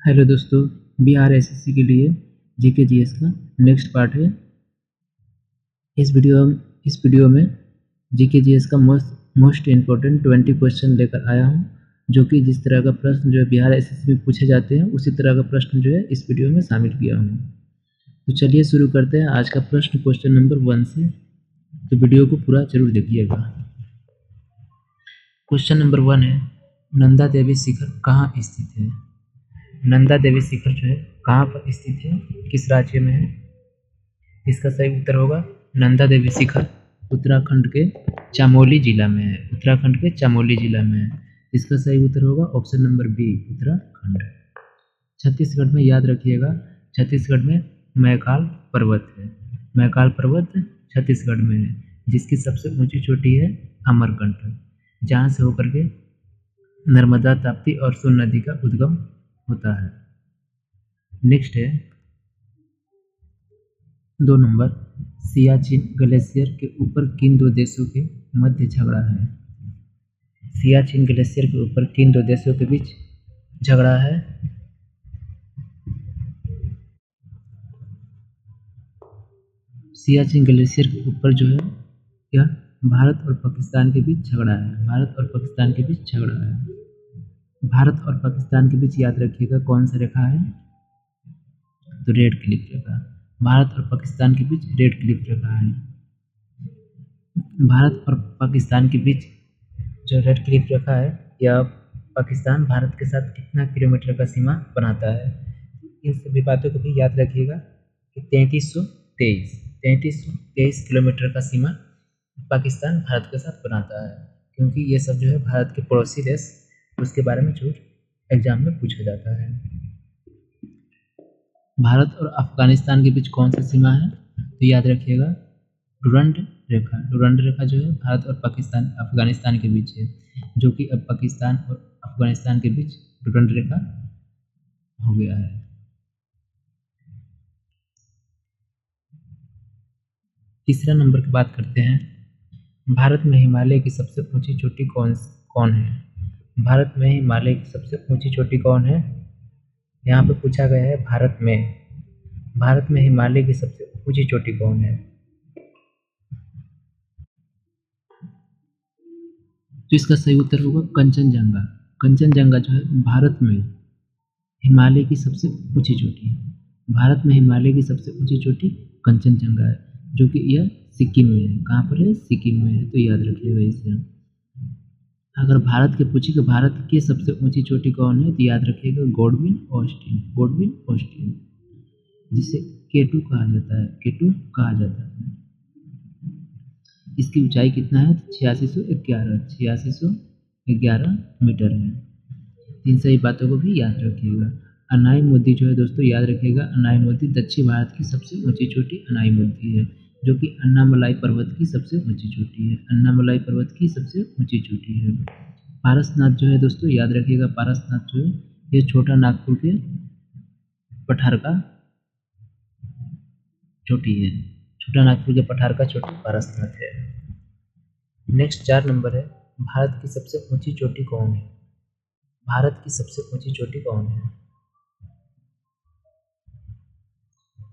Hello दोस्तों, Bihar SSC के लिए जीके जीएस का नेक्स्ट पार्ट है। इस वीडियो में जीके जीएस का मोस्ट इम्पोर्टेंट 20 क्वेश्चन लेकर आया हूं, जो कि जिस तरह का प्रश्न जो है बिहार एसएससी में पूछे जाते हैं उसी तरह का प्रश्न जो है इस वीडियो में शामिल किया हूं। तो चलिए शुरू करते हैं आज का प्रश्न क्वेश्चन नंबर 1 से। तो वीडियो को पूरा जरूर देखिएगा। क्वेश्चन नंबर 1 है, नंदा देवी शिखर कहाँ स्थित है? नंदा देवी शिखर जो है कहाँ पर स्थित है, किस राज्य में है? इसका सही उत्तर होगा नंदा देवी शिखर उत्तराखंड के चमोली जिला में है। उत्तराखंड के चमोली जिला में है। इसका सही उत्तर होगा option number B, Uttarakhand. Chhattisgarh में याद रखिएगा, छत्तीसगढ़ में मैकाल पर्वत है। मैकाल पर्वत छत्तीसगढ़ में है, जिसकी सबसे ऊंची चोटी है अमरकंटक, जहाँ से होकर के नर्मदा, ताप्ती और सोन नदी का उद्गम होता है। नेक्स्ट है 2 नंबर, सियाचिन ग्लेशियर के ऊपर किन दो देशों के मध्य झगड़ा है? सियाचिन ग्लेशियर के ऊपर किन दो देशों के बीच झगड़ा है? सियाचिन ग्लेशियर के ऊपर जो है यह भारत और पाकिस्तान के बीच झगड़ा है। भारत और पाकिस्तान के बीच झगड़ा है। भारत और पाकिस्तान के बीच याद रखिएगा कौन सा रेखा है, तो रेड क्लिफ रेखा। भारत और पाकिस्तान के बीच रेड क्लिफ रेखा है। भारत और पाकिस्तान के बीच जो रेड क्लिफ रेखा है, यह पाकिस्तान भारत के साथ कितना किलोमीटर का सीमा बनाता है? इन सभी बातों को भी याद रखिएगा कि 3323 किलोमीटर का सीमा पाकिस्तान भारत के साथ बनाता है, क्योंकि ये सब जो है भारत के पड़ोसी देश, उसके बारे में जो एग्जाम में पूछा जाता है। भारत और अफगानिस्तान के बीच कौन सी सीमा है, तो याद रखिएगा डुरंड रेखा। डुरंड रेखा जो है भारत और पाकिस्तान अफगानिस्तान के बीच है, जो कि अब पाकिस्तान और अफगानिस्तान के बीच डुरंड रेखा हो गया है। तीसरा नंबर की बात करते हैं, भारत में हिमालय की सबसे ऊंची चोटी कौन है? भारत में हिमालय की सबसे ऊंची चोटी कौन है? यहाँ पे पूछा गया है भारत में हिमालय की सबसे ऊंची चोटी कौन है? तो इसका सही उत्तर होगा कंचनजंगा। कंचनजंगा जो है भारत में हिमालय की सबसे ऊंची चोटी है। भारत में हिमालय की सबसे ऊंची चोटी कंचनजंगा है, जो कि यह सिक्किम में है। कहाँ पर है? सिक्किम में है। तो याद रखिएगा इसे। अगर भारत के पूछे कि भारत की सबसे ऊंची चोटी कौन है, तो याद रखिएगा गॉडविन ऑस्टिन। गॉडविन ऑस्टिन, जिसे केटू कहा जाता है। केटू कहा जाता है। इसकी ऊंचाई कितना है? 8611 मीटर है। इन सभी बातों को भी याद रखिएगा। अनाई मुद्दी जो है दोस्तों, याद रखिएगा अनाई मुद्दी दक्षिण भारत की सबसे ऊंची चोटी अनाई मुद्दी है, जो कि अन्नामलाई पर्वत की सबसे ऊंची चोटी है। अन्नामलाई पर्वत की सबसे ऊंची चोटी है। पारसनाथ जो है दोस्तों, याद रखिएगा पारसनाथ जो है ये छोटा नागपुर के पठार का चोटी है। छोटा नागपुर के पठार का चोटी पारसनाथ है। नेक्स्ट 4 नंबर है, भारत की सबसे ऊंची चोटी कौन है? भारत की सबसे ऊंची चोटी कौन है?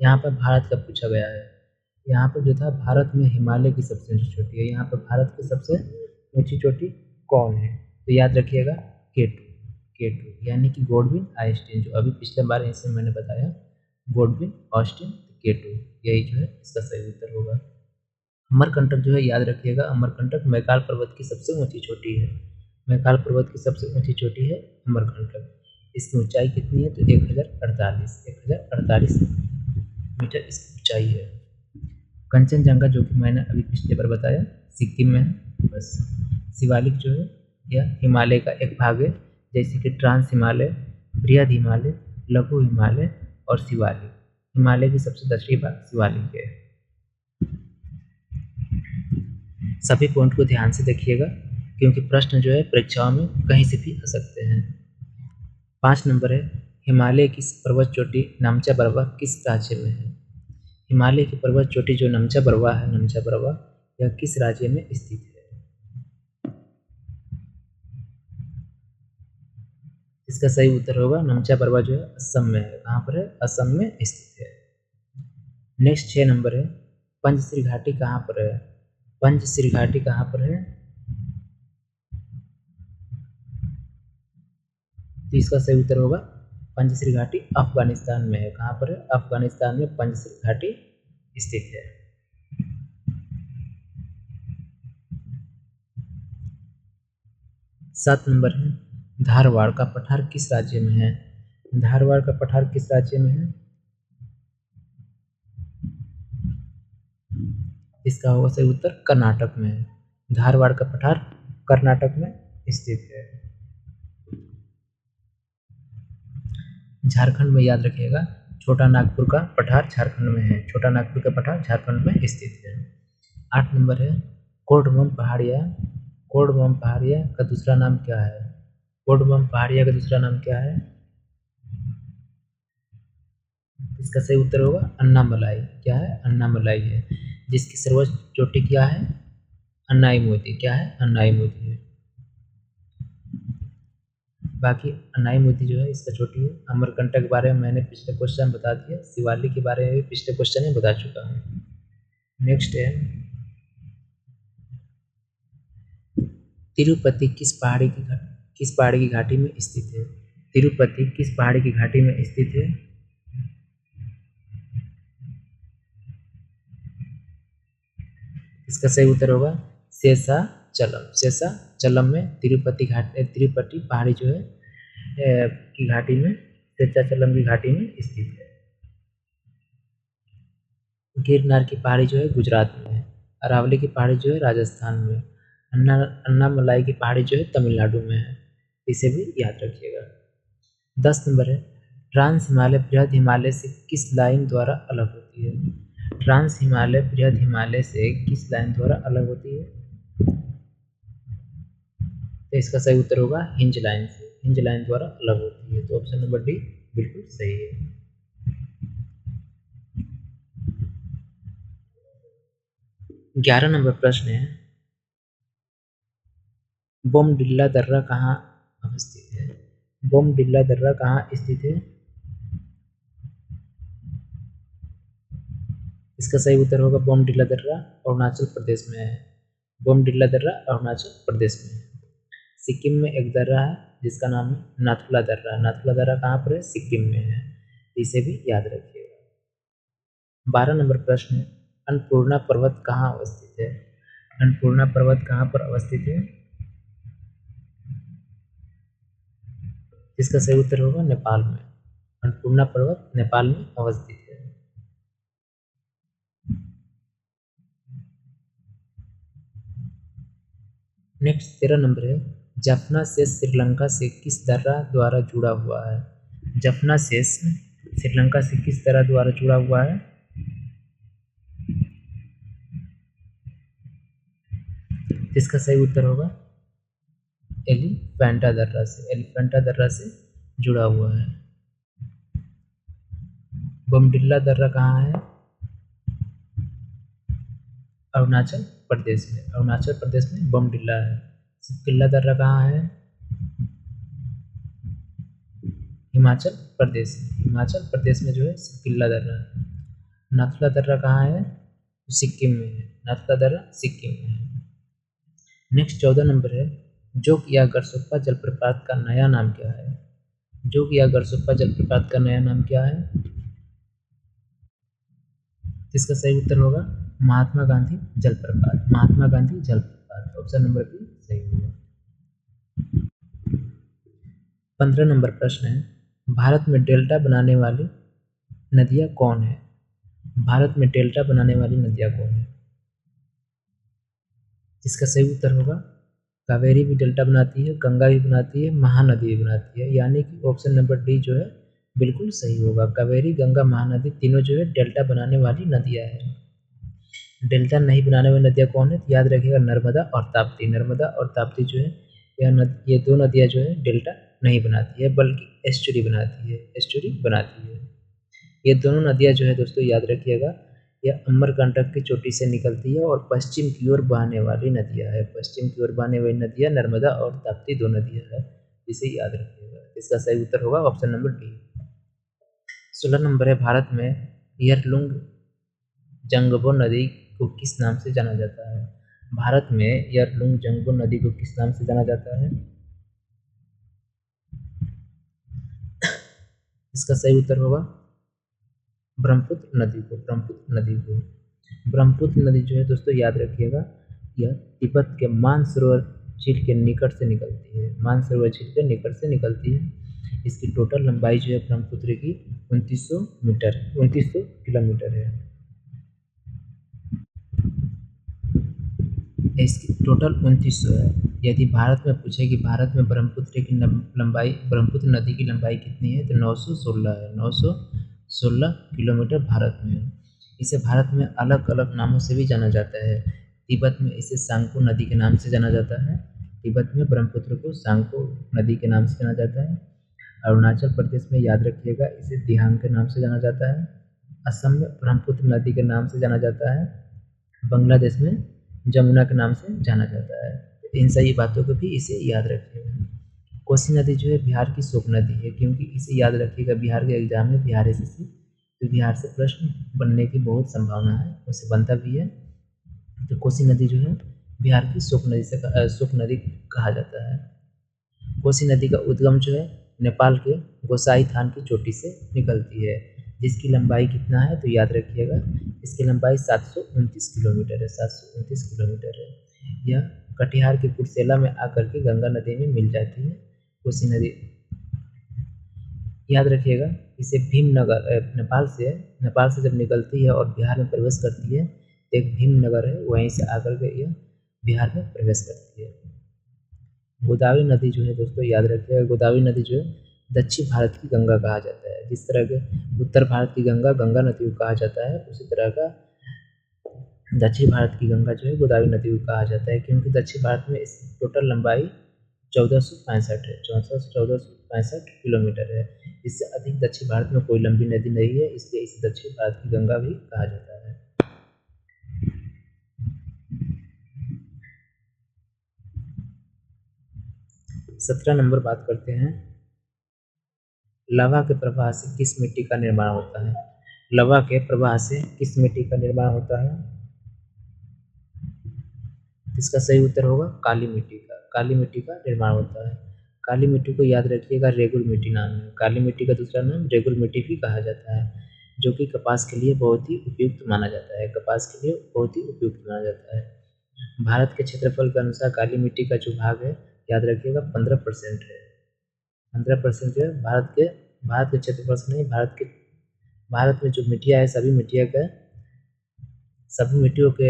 यहाँ पर भारत का पूछा गया है। यहाँ पर जो था भारत में हिमालय की सबसे ऊंची चोटी है। यहाँ पर भारत की सबसे ऊंची चोटी कौन है? तो याद रखिएगा केटू। केटू यानी कि गॉडविन ऑस्टिन, जो अभी पिछले बार इसे मैंने बताया, गॉडविन ऑस्टिन केटू, यही जो है इसका सही उत्तर होगा। अमरकंटक जो है याद रखिएगा, अमरकंटक मैकाल पर्वत की सबसे ऊंची चोटी है। मैकाल पर्वत की सबसे ऊंची चोटी है अमरकंटक। इसकी ऊंचाई कितनी है? तो 1048 मीटर इसकी ऊंचाई है। कंचनजंगा जो कि मैंने अभी पिछले बार बताया सिक्किम में है। बस शिवालिक जो है यह हिमालय का एक भाग है, जैसे कि ट्रांस हिमालय, बृहद हिमालय, लघु हिमालय और शिवालिक। हिमालय की सबसे दक्षिणी भाग शिवालिक है। सभी पॉइंट को ध्यान से देखिएगा, क्योंकि प्रश्न जो है परीक्षाओं में कहीं से भी आ सकते हैं। 5 नंबर है, हिमालय की पर्वत चोटी नामचा बरवा किस राज्य में है? हिमालय की पर्वत चोटी जो नमचा बरवा है, नमचा बरवा, यह किस राज्य में स्थित है? इसका सही उत्तर होगा नमचा परवा जो है असम में है। कहाँ पर है? असम में स्थित है। नेक्स्ट 6 नंबर है, पंचश्री घाटी कहाँ पर है? पंचश्री घाटी कहाँ पर है? तो इसका सही उत्तर होगा पंचश्री घाटी अफगानिस्तान में है। कहाँ पर है? अफगानिस्तान में पंचश्री घाटी स्थित है। 7 नंबर है, धारवाड़ का पठार किस राज्य में है? धारवाड़ का पठार किस राज्य में है? इसका होगा सही उत्तर कर्नाटक में है। धारवाड़ का पठार कर्नाटक में स्थित है। झारखंड में याद रखिएगा, छोटा नागपुर का पठार झारखंड में है। छोटा नागपुर का पठार झारखंड में स्थित है। 8 नंबर है, कोडबम पहाड़िया का दूसरा नाम क्या है? कोडबम पहाड़िया का दूसरा नाम क्या है? इसका सही उत्तर होगा अन्नामलाई। क्या है? अन्नामलाई है। जिसकी सर्वोच्च चोटी क्या है? अन्नाईमुदी। क्या है? अन्नाईमुदी है। बाकी अन्नाईमुदी जो है इसका चोटी है। अमरकंटक के बारे में मैंने पिछले क्वेश्चन बता दिया, शिवालिक के बारे में भी पिछले क्वेश्चन में बता चुका हूँ। नेक्स्ट है, तिरुपति किस पहाड़ी की घाटी में स्थित है? तिरुपति किस पहाड़ी की घाटी में स्थित है? इसका सही उत्तर होगा शेषाचलम। शेषाचलम में तिरुपति पहाड़ी जो है की घाटी में, शेषाचलम की घाटी में स्थित है। गिरनार की पहाड़ी जो है गुजरात में है। अरावली की पहाड़ी जो है राजस्थान में। अन्नामलाई की पहाड़ी जो है तमिलनाडु में है। इसे भी याद रखिएगा। 10 नंबर है, ट्रांस हिमालय बृहद हिमालय से किस लाइन द्वारा अलग होती है? ट्रांस हिमालय बृहद हिमालय से किस लाइन द्वारा अलग होती है? तो इसका सही उत्तर होगा हिंज लाइन से। हिंज लाइन द्वारा अलग होती है। तो ऑप्शन नंबर डी बिल्कुल सही है। 11 नंबर प्रश्न है, बोमडिल्ला दर्रा कहाँ अवस्थित है? बोमडिल्ला दर्रा कहाँ स्थित है? इसका सही उत्तर होगा बोमडिल्ला दर्रा अरुणाचल प्रदेश में है। बोमडिल्ला दर्रा अरुणाचल प्रदेश में है। सिक्किम में एक दर्रा है जिसका नाम है नाथुला दर्रा। नाथुला दर्रा कहाँ पर है? सिक्किम में है। इसे भी याद रखिएगा। 12 नंबर प्रश्न है, अन्नपूर्णा पर्वत कहाँ अवस्थित है? अन्नपूर्णा पर्वत कहाँ पर अवस्थित है? इसका सही उत्तर होगा नेपाल में। अन्नपूर्णा पर्वत नेपाल में अवस्थित है। नेक्स्ट 13 नंबर है, जफना शेष श्रीलंका से किस दर्रा द्वारा जुड़ा हुआ है? जफना शेष श्रीलंका से किस दर्रा द्वारा जुड़ा हुआ है? इसका सही उत्तर होगा एलिफेंटा दर्रा से। एलिफेंटा दर्रा से जुड़ा हुआ है। बोमडिल्ला दर्रा कहाँ है? अरुणाचल प्रदेश में। अरुणाचल प्रदेश में बोमडिल्ला है। सिपकिल्ला दर्रा कहाँ है? हिमाचल प्रदेश में। हिमाचल प्रदेश में जो है सिपकिल्ला दर्रा है। नाथुला दर्रा कहाँ है? सिक्किम में है। नाथुला दर्रा सिक्किम में है। नेक्स्ट 14 नंबर है, जोग या गरसोप्पा जलप्रपात का नया नाम क्या है? जोग या गरसोप्पा जलप्रपात का नया नाम क्या है? इसका सही उत्तर होगा महात्मा गांधी जलप्रपात। महात्मा गांधी जलप्रपात। ऑप्शन नंबर बी सही होगा। 15 नंबर प्रश्न है, भारत में डेल्टा बनाने वाली नदियाँ कौन है? भारत में डेल्टा बनाने वाली नदियाँ कौन है? इसका सही उत्तर होगा कावेरी भी डेल्टा बनाती है, गंगा भी बनाती है, महानदी भी बनाती है। यानी कि ऑप्शन नंबर डी जो है बिल्कुल सही होगा। कावेरी, गंगा, महानदी तीनों जो है डेल्टा बनाने वाली नदियाँ हैं। डेल्टा नहीं बनाने वाली नदियाँ कौन है? तो याद रखिएगा नर्मदा और ताप्ती। नर्मदा और ताप्ती जो है ये दो नदियाँ जो है डेल्टा नहीं बनाती है, बल्कि एस्चुरी बनाती है। एस्चुरी बनाती है। ये दोनों नदियाँ जो है दोस्तों याद रखिएगा, यह अमरकंटक की चोटी से निकलती है और पश्चिम की ओर बहने वाली नदियाँ है। पश्चिम की ओर बहने वाली नदियाँ नर्मदा और ताप्ती दो नदियाँ है। इसे याद रखिएगा। इसका सही उत्तर होगा ऑप्शन नंबर डी। 16 नंबर है, भारत में यरलुंग जंगबो नदी को किस नाम से जाना जाता है? भारत में यरलुंग जंगबो नदी को किस नाम से जाना जाता है? इसका सही उत्तर होगा ब्रह्मपुत्र नदी को। ब्रह्मपुत्र नदी को, ब्रह्मपुत्र नदी जो है दोस्तों याद रखिएगा, यह तिब्बत के मानसरोवर झील के निकट से निकलती है। मानसरोवर झील के निकट से निकलती है। इसकी टोटल लंबाई जो है ब्रह्मपुत्र की 2900 मीटर, 2900 किलोमीटर है। इसकी टोटल 2900 है। यदि भारत में पूछे कि भारत में ब्रह्मपुत्र की लंबाई, ब्रह्मपुत्र नदी की लंबाई कितनी है, तो 916 है। 916 किलोमीटर भारत में है। इसे भारत में अलग अलग नामों से भी जाना जाता है। तिब्बत में इसे सांगपो नदी के नाम से जाना जाता है। तिब्बत में ब्रह्मपुत्र को सांगपो नदी के नाम से जाना जाता है। अरुणाचल प्रदेश में याद रखिएगा, इसे दिहांग के नाम से जाना जाता है। असम में ब्रह्मपुत्र नदी के नाम से जाना जाता है। बांग्लादेश में जमुना के नाम से जाना जाता है। इन सही बातों को भी इसे याद रखिएगा। कोसी नदी जो है बिहार की शोक नदी है, क्योंकि इसे याद रखिएगा, बिहार के एग्जाम में बिहार एसएससी तो बिहार से प्रश्न बनने की बहुत संभावना है, उसे बनता भी है। तो कोसी नदी जो है बिहार की शोक नदी से शोक नदी कहा जाता है। कोसी नदी का उद्गम जो है नेपाल के गोसाई थान की चोटी से निकलती है, जिसकी लंबाई कितना है, तो याद रखिएगा, इसकी लंबाई 729 किलोमीटर है। 729 किलोमीटर है। यह कटिहार के कुर्सेला में आकर के गंगा नदी में मिल जाती है। कोसी नदी याद रखिएगा, इसे भीमनगर नेपाल से जब निकलती है और बिहार में प्रवेश करती है, तो एक भीमनगर है, वहीं से आकर के यह बिहार में प्रवेश करती है। गोदावरी नदी जो है दोस्तों याद रखिएगा, गोदावरी नदी जो है दक्षिण भारत की गंगा कहा जाता है। जिस तरह के उत्तर भारत की गंगा गंगा नदी को कहा जाता है, उसी तरह का दक्षिण भारत की गंगा जो है गोदावरी नदी को कहा जाता है, क्योंकि दक्षिण भारत में इसकी टोटल लंबाई 1465 है। 1465 किलोमीटर है। इससे अधिक दक्षिण भारत में कोई लंबी नदी नहीं है, इसलिए इसे दक्षिण भारत की गंगा भी कहा जाता है। 17 नंबर बात करते हैं, लवा के प्रवाह से किस मिट्टी का निर्माण होता है? लवा के प्रवाह से किस मिट्टी का निर्माण होता है? इसका सही उत्तर होगा काली मिट्टी का। काली मिट्टी का निर्माण होता है। काली मिट्टी को याद रखिएगा, रेगुल मिट्टी नाम है। काली मिट्टी का दूसरा नाम रेगुल मिट्टी भी कहा जाता है, जो कि कपास के लिए बहुत ही उपयुक्त माना जाता है। कपास के लिए बहुत ही उपयुक्त माना जाता है। भारत के क्षेत्रफल के अनुसार काली मिट्टी का जो भाग है, याद रखिएगा 15% है। 15% जो है भारत के क्षेत्रफल से नहीं, भारत में जो मिट्टियाँ है, सभी मिट्टियों के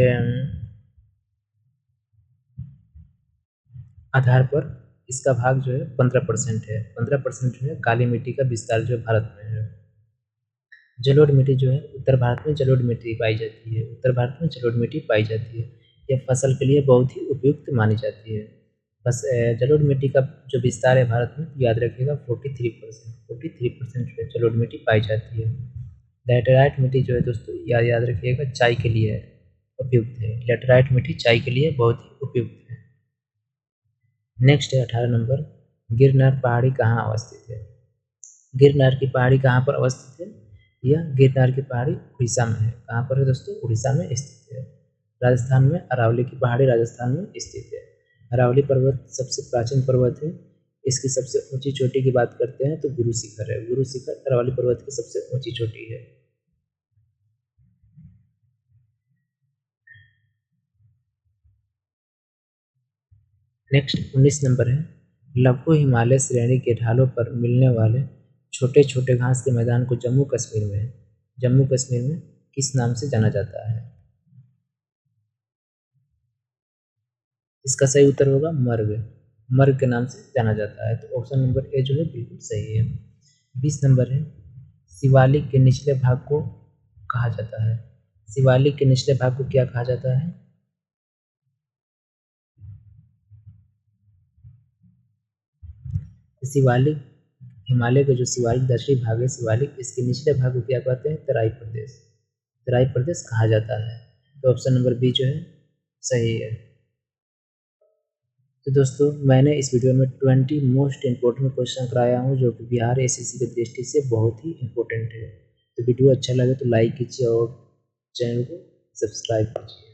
आधार पर इसका भाग जो है 15% है। 15% जो है काली मिट्टी का विस्तार जो भारत में है। जलोढ़ मिट्टी जो है उत्तर भारत में जलोढ़ मिट्टी पाई जाती है। उत्तर भारत में जलोढ़ मिट्टी पाई जाती है। यह फसल के लिए बहुत ही उपयुक्त मानी जाती है। बस जलोढ़ मिट्टी का जो विस्तार है भारत में, याद रखिएगा 43% जो है जलोढ़ मिट्टी पाई जाती है। लैटेराइट मिट्टी जो है दोस्तों याद रखिएगा, चाय के लिए उपयुक्त है। लैटेराइट मिट्टी चाय के लिए बहुत ही उपयुक्त है। नेक्स्ट है 18 नंबर, गिरनार पहाड़ी कहाँ अवस्थित है? गिरनार की पहाड़ी कहाँ पर अवस्थित है? यह गिरनार की पहाड़ी उड़ीसा में है। कहाँ पर है दोस्तों? उड़ीसा में स्थित है। राजस्थान में अरावली की पहाड़ी राजस्थान में स्थित है। अरावली पर्वत सबसे प्राचीन पर्वत है। इसकी सबसे ऊंची चोटी की बात करते हैं तो गुरु शिखर है। गुरु शिखर अरावली पर्वत की सबसे ऊंची चोटी है। नेक्स्ट 19 नंबर है, लघु हिमालय श्रेणी के ढालों पर मिलने वाले छोटे छोटे घास के मैदान को जम्मू कश्मीर में किस नाम से जाना जाता है? इसका सही उत्तर होगा मर्ग के नाम से जाना जाता है। तो ऑप्शन नंबर ए जो है बिल्कुल सही है। 20 नंबर है, शिवालिक के निचले भाग को कहा जाता है? शिवालिक के निचले भाग को क्या कहा जाता है? शिवालिक, हिमालय का जो शिवालिक दक्षिणी भाग है शिवालिक, इसके निचले भाग को क्या कहते हैं? तराई प्रदेश कहा जाता है। तो ऑप्शन नंबर बी जो है सही है। तो दोस्तों मैंने इस वीडियो में 20 मोस्ट इम्पोर्टेंट क्वेश्चन कराया हूँ जो कि बिहार एसएससी की दृष्टि से बहुत ही इम्पोर्टेंट है। तो वीडियो अच्छा लगे तो लाइक कीजिए और चैनल को सब्सक्राइब कीजिए।